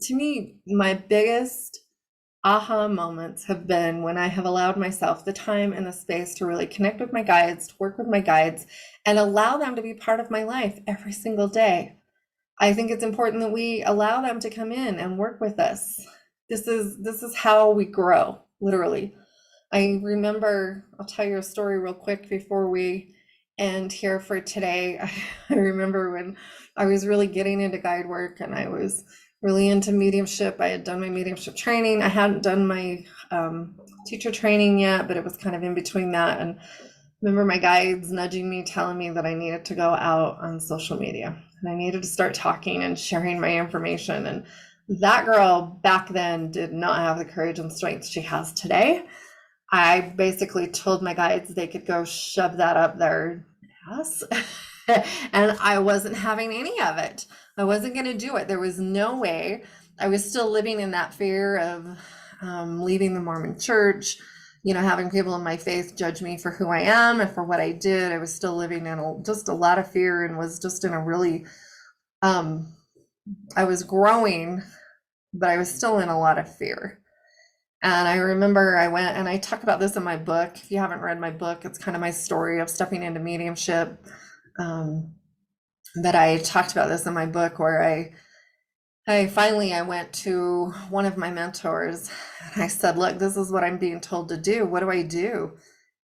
To me, my biggest aha moments have been when I have allowed myself the time and the space to really connect with my guides, to work with my guides, and allow them to be part of my life every single day. I think it's important that we allow them to come in and work with us. This is how we grow, literally. I remember, I'll tell you a story real quick before we end here for today. I remember when I was really getting into guide work and I was really into mediumship. I had done my mediumship training. I hadn't done my teacher training yet, but it was kind of in between that. And I remember my guides nudging me, telling me that I needed to go out on social media and I needed to start talking and sharing my information. And that girl back then did not have the courage and strength she has today. I basically told my guides they could go shove that up their ass. And I wasn't having any of it. I wasn't going to do it. There was no way. I was still living in that fear of leaving the Mormon church, having people in my faith judge me for who I am and for what I did. I was still living in just a lot of fear and was just in a really, I was growing, but I was still in a lot of fear. And I remember I went and I talk about this in my book. If you haven't read my book, it's kind of my story of stepping into mediumship. That I talked about this in my book where I finally I went to one of my mentors and I said, look, this is what I'm being told to do. What do I do?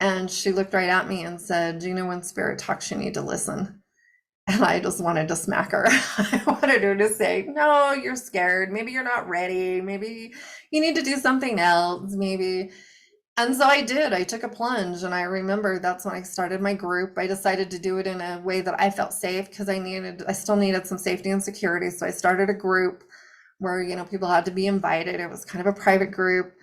And she looked right at me and said, when spirit talks, you need to listen. And I just wanted to smack her. I wanted her to say, no, you're scared. Maybe you're not ready. Maybe you need to do something else. Maybe. And so I did. I took a plunge. And I remember that's when I started my group. I decided to do it in a way that I felt safe because I still needed some safety and security. So I started a group where, people had to be invited. It was kind of a private group.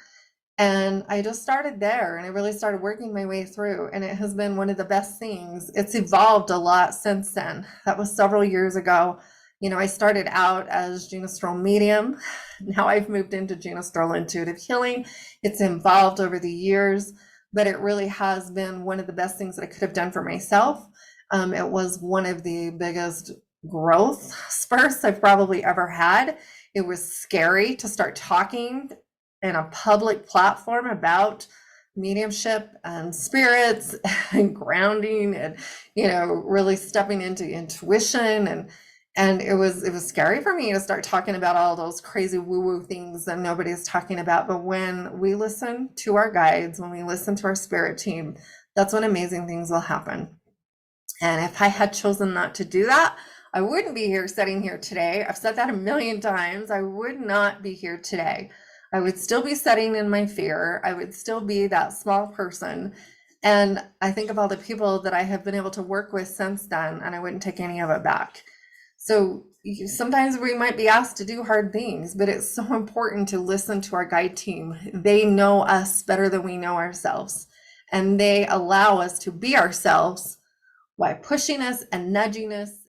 And I just started there and I really started working my way through. And it has been one of the best things. It's evolved a lot since then. That was several years ago. I started out as Gina Strole medium. Now I've moved into Gina Strole intuitive healing. It's evolved over the years, but it really has been one of the best things that I could have done for myself. It was one of the biggest growth spurts I've probably ever had. It was scary to start talking in a public platform about mediumship and spirits and grounding and really stepping into intuition and it was scary for me to start talking about all those crazy woo-woo things that nobody's talking about. But when we listen to our guides, when we listen to our spirit team, that's when amazing things will happen. And if I had chosen not to do that, I wouldn't be here sitting here today. I've said that a million times. I would not be here today. I would still be sitting in my fear. I would still be that small person. And I think of all the people that I have been able to work with since then, and I wouldn't take any of it back. So sometimes we might be asked to do hard things, but it's so important to listen to our guide team. They know us better than we know ourselves, and they allow us to be ourselves by pushing us and nudging us